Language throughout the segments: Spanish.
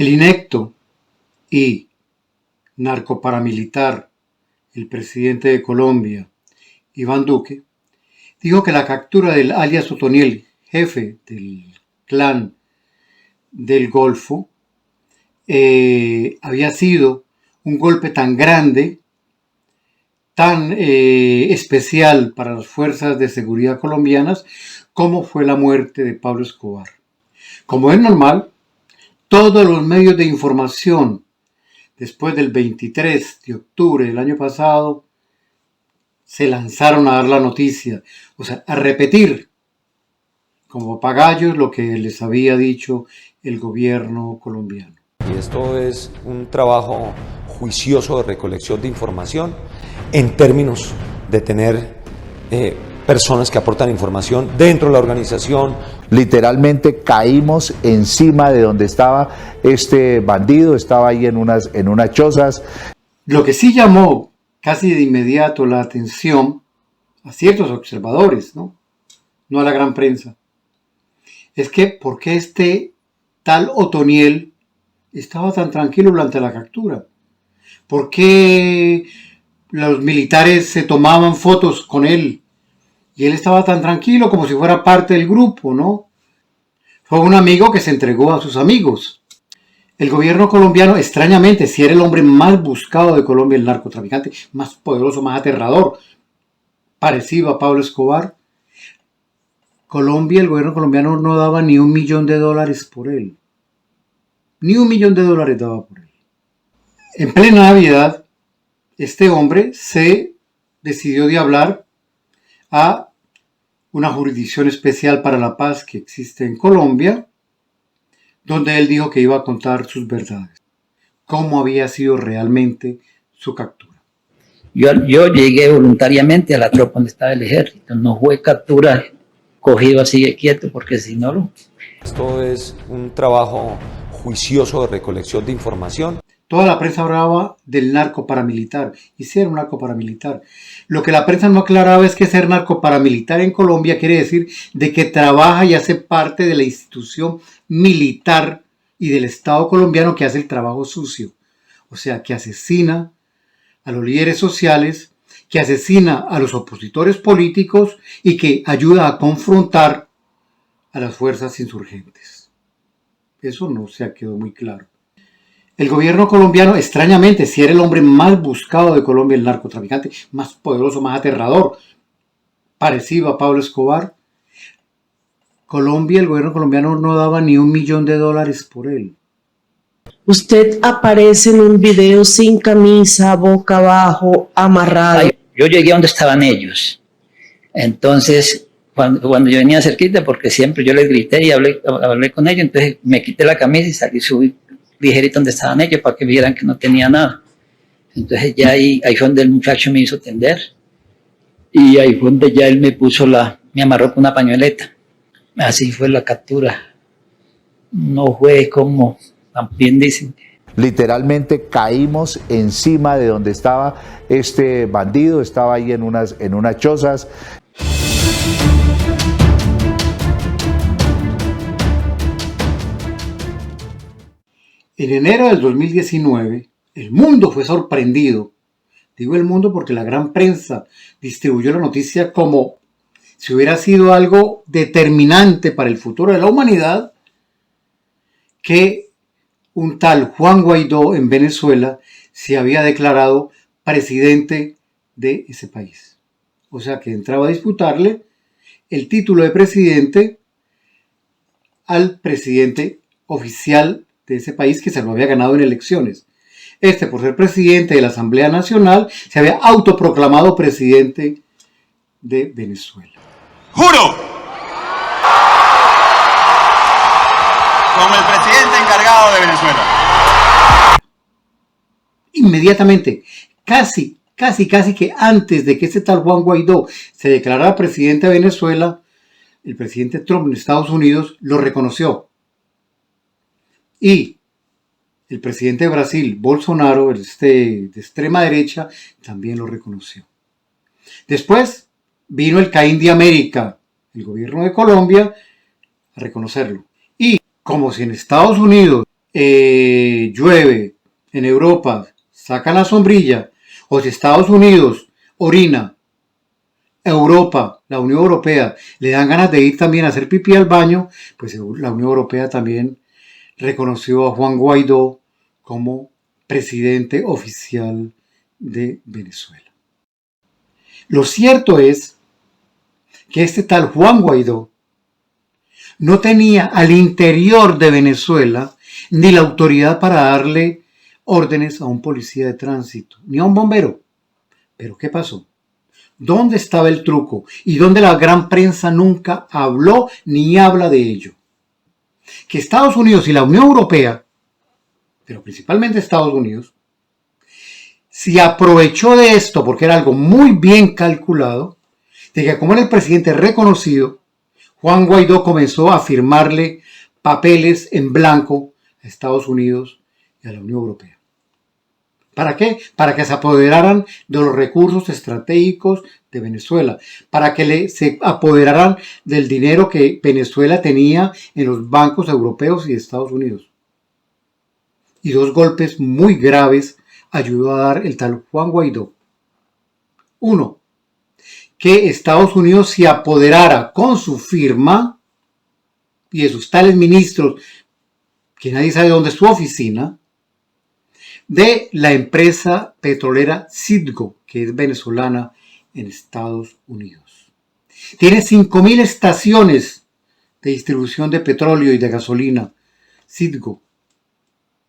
El inepto y narcoparamilitar, el presidente de Colombia, Iván Duque, dijo que la captura del alias Otoniel, jefe del clan del Golfo, había sido un golpe tan grande, tan especial para las fuerzas de seguridad colombianas como fue la muerte de Pablo Escobar. Como es normal, todos los medios de información después del 23 de octubre del año pasado se lanzaron a dar la noticia, o sea, a repetir como papagayos lo que les había dicho el gobierno colombiano. Y esto es un trabajo juicioso de recolección de información en términos de tener personas que aportan información dentro de la organización. Literalmente caímos encima de donde estaba este bandido, estaba ahí en unas chozas. Lo que sí llamó casi de inmediato la atención a ciertos observadores, no a la gran prensa, es que ¿por qué este tal Otoniel estaba tan tranquilo durante la captura? ¿Por qué los militares se tomaban fotos con él y él estaba tan tranquilo como si fuera parte del grupo, no? Fue un amigo que se entregó a sus amigos. El gobierno colombiano, extrañamente, si era el hombre más buscado de Colombia, el narcotraficante más poderoso, más aterrador, parecido a Pablo Escobar, el gobierno colombiano no daba ni $1 millón por él. Ni $1 millón daba por él. En plena Navidad, este hombre se decidió de hablar a una jurisdicción especial para la paz que existe en Colombia, donde él dijo que iba a contar sus verdades, cómo había sido realmente su captura. Yo llegué voluntariamente a la tropa donde estaba el ejército, no fue captura cogido así de quieto, porque si no lo... Esto es un trabajo juicioso de recolección de información. Toda la prensa hablaba del narcoparamilitar, y sí era un narcoparamilitar. Lo que la prensa no aclaraba es que ser narcoparamilitar en Colombia quiere decir de que trabaja y hace parte de la institución militar y del Estado colombiano que hace el trabajo sucio. O sea, que asesina a los líderes sociales, que asesina a los opositores políticos y que ayuda a confrontar a las fuerzas insurgentes. Eso no se quedó muy claro. El gobierno colombiano, extrañamente, si era el hombre más buscado de Colombia, el narcotraficante más poderoso, más aterrador, parecido a Pablo Escobar, el gobierno colombiano no daba ni $1 millón por él. Usted aparece en un video sin camisa, boca abajo, amarrado. Yo llegué a donde estaban ellos. Entonces, cuando yo venía cerquita, porque siempre yo les grité y hablé con ellos, entonces me quité la camisa y salí, subí ligerito donde estaban ellos para que vieran que no tenía nada. Entonces ya ahí fue donde el muchacho me hizo tender. Y ahí fue donde ya él me amarró con una pañueleta. Así fue la captura. No fue como también dicen. Literalmente caímos encima de donde estaba este bandido, estaba ahí en unas chozas. En enero del 2019, el mundo fue sorprendido. Digo el mundo porque la gran prensa distribuyó la noticia como si hubiera sido algo determinante para el futuro de la humanidad, que un tal Juan Guaidó en Venezuela se había declarado presidente de ese país. O sea que entraba a disputarle el título de presidente al presidente oficial de ese país que se lo había ganado en elecciones. Por ser presidente de la Asamblea Nacional, se había autoproclamado presidente de Venezuela. ¡Juro! Como el presidente encargado de Venezuela. Inmediatamente, casi que antes de que este tal Juan Guaidó se declarara presidente de Venezuela, el presidente Trump en Estados Unidos lo reconoció. Y el presidente de Brasil, Bolsonaro, de extrema derecha, también lo reconoció. Después vino el Caín de América, el gobierno de Colombia, a reconocerlo. Y como si en Estados Unidos llueve en Europa, saca la sombrilla, o si Estados Unidos orina, Europa, la Unión Europea, le dan ganas de ir también a hacer pipí al baño, pues la Unión Europea también reconoció a Juan Guaidó como presidente oficial de Venezuela. Lo cierto es que este tal Juan Guaidó no tenía al interior de Venezuela ni la autoridad para darle órdenes a un policía de tránsito, ni a un bombero. ¿Pero qué pasó? ¿Dónde estaba el truco? ¿Y dónde la gran prensa nunca habló ni habla de ello? Que Estados Unidos y la Unión Europea, pero principalmente Estados Unidos, se aprovechó de esto porque era algo muy bien calculado, de que como era el presidente reconocido, Juan Guaidó comenzó a firmarle papeles en blanco a Estados Unidos y a la Unión Europea. ¿Para qué? Para que se apoderaran de los recursos estratégicos de Venezuela, para que se apoderaran del dinero que Venezuela tenía en los bancos europeos y de Estados Unidos. Y dos golpes muy graves ayudó a dar el tal Juan Guaidó. Uno, que Estados Unidos se apoderara con su firma y de sus tales ministros, que nadie sabe dónde es su oficina, de la empresa petrolera Citgo, que es venezolana en Estados Unidos. Tiene 5.000 estaciones de distribución de petróleo y de gasolina, Citgo,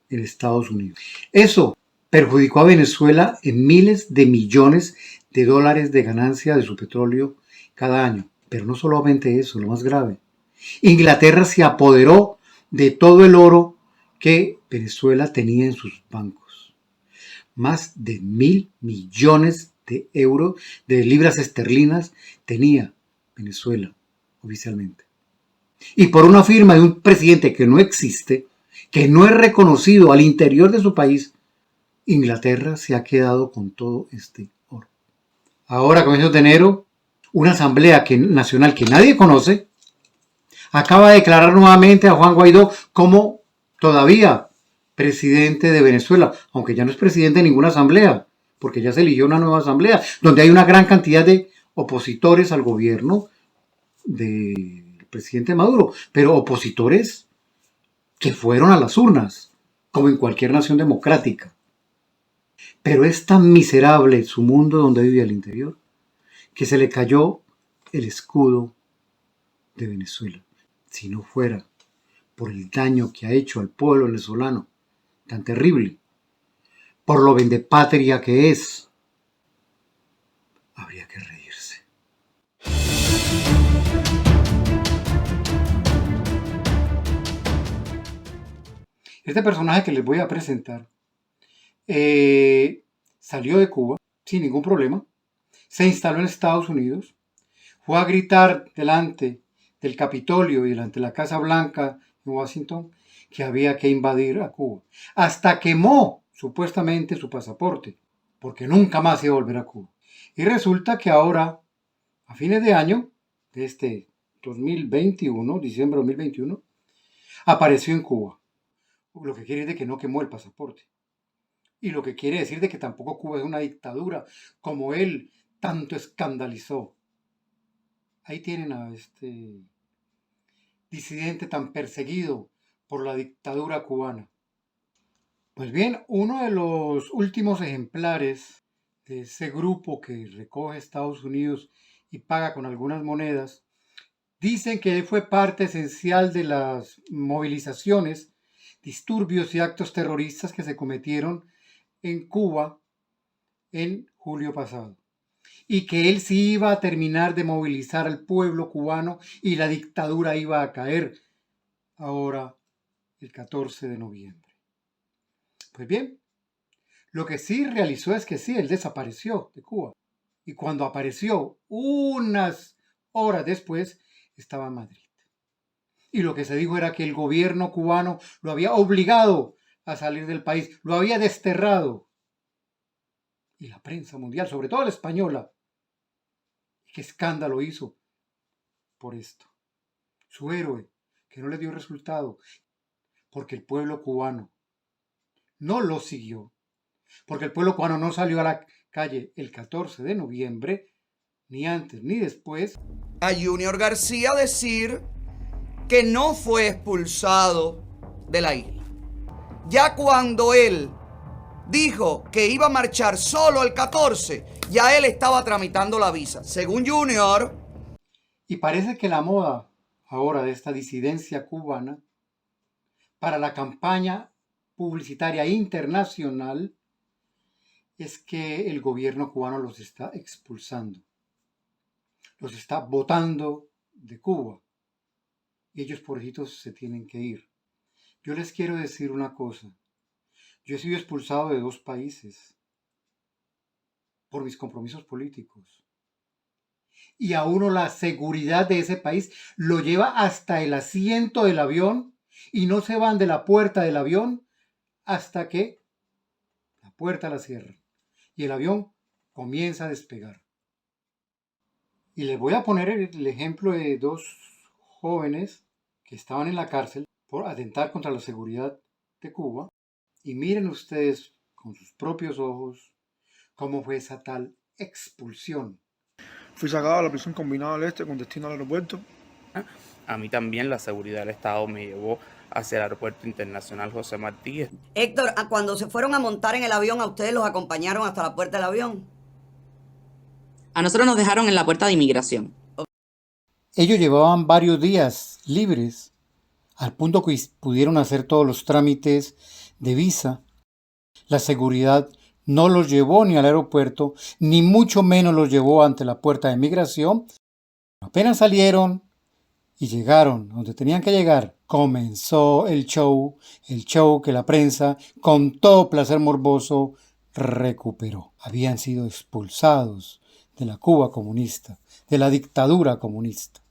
en Estados Unidos. Eso perjudicó a Venezuela en miles de millones de dólares de ganancia de su petróleo cada año. Pero no solamente eso, lo más grave. Inglaterra se apoderó de todo el oro que Venezuela tenía en sus bancos. Más de 1.000 millones de euros, de libras esterlinas, tenía Venezuela oficialmente. Y por una firma de un presidente que no existe, que no es reconocido al interior de su país, Inglaterra se ha quedado con todo este oro. Ahora, a comienzos de enero, una asamblea nacional que nadie conoce acaba de declarar nuevamente a Juan Guaidó como todavía presidente de Venezuela, aunque ya no es presidente de ninguna asamblea, porque ya se eligió una nueva asamblea, donde hay una gran cantidad de opositores al gobierno del presidente Maduro, pero opositores que fueron a las urnas, como en cualquier nación democrática. Pero es tan miserable su mundo donde vive al interior, que se le cayó el escudo de Venezuela. Si no fuera por el daño que ha hecho al pueblo venezolano, tan terrible, por lo vendepatria que es, habría que reírse. Este personaje que les voy a presentar salió de Cuba sin ningún problema, se instaló en Estados Unidos, fue a gritar delante del Capitolio y delante de la Casa Blanca en Washington que había que invadir a Cuba. Hasta quemó supuestamente su pasaporte, porque nunca más iba a volver a Cuba. Y resulta que ahora, a fines de año, de este 2021, diciembre de 2021, apareció en Cuba. Lo que quiere decir que no quemó el pasaporte. Y lo que quiere decir de que tampoco Cuba es una dictadura, como él tanto escandalizó. Ahí tienen a este disidente tan perseguido por la dictadura cubana. Pues bien, uno de los últimos ejemplares de ese grupo que recoge Estados Unidos y paga con algunas monedas, dicen que él fue parte esencial de las movilizaciones, disturbios y actos terroristas que se cometieron en Cuba en julio pasado. Y que él sí iba a terminar de movilizar al pueblo cubano y la dictadura iba a caer ahora el 14 de noviembre. Pues bien, lo que sí realizó es que sí, él desapareció de Cuba. Y cuando apareció unas horas después, estaba en Madrid. Y lo que se dijo era que el gobierno cubano lo había obligado a salir del país, lo había desterrado. Y la prensa mundial, sobre todo la española, qué escándalo hizo por esto. Su héroe, que no le dio resultado, porque el pueblo cubano no lo siguió, porque el pueblo cubano no salió a la calle el 14 de noviembre, ni antes ni después, a Junior García decir que no fue expulsado de la isla. Ya cuando él dijo que iba a marchar solo el 14, ya él estaba tramitando la visa. Según Junior. Y parece que la moda ahora de esta disidencia cubana para la campaña publicitaria internacional es que el gobierno cubano los está expulsando, los está botando de Cuba y ellos pobrecitos se tienen que ir. Yo les quiero decir una cosa, yo he sido expulsado de 2 países por mis compromisos políticos y a uno la seguridad de ese país lo lleva hasta el asiento del avión y no se van de la puerta del avión hasta que la puerta la cierran y el avión comienza a despegar. Y les voy a poner el ejemplo de 2 jóvenes que estaban en la cárcel por atentar contra la seguridad de Cuba. Y miren ustedes con sus propios ojos cómo fue esa tal expulsión. Fui sacado a la prisión combinada del Este con destino al aeropuerto. A mí también la seguridad del Estado me llevó hacia el Aeropuerto Internacional José Martí. Héctor, cuando se fueron a montar en el avión, ¿a ustedes los acompañaron hasta la puerta del avión? A nosotros nos dejaron en la puerta de inmigración. Ellos llevaban varios días libres, al punto que pudieron hacer todos los trámites de visa. La seguridad no los llevó ni al aeropuerto, ni mucho menos los llevó ante la puerta de migración. Apenas salieron y llegaron donde tenían que llegar, comenzó el show que la prensa, con todo placer morboso, recuperó. Habían sido expulsados de la Cuba comunista, de la dictadura comunista.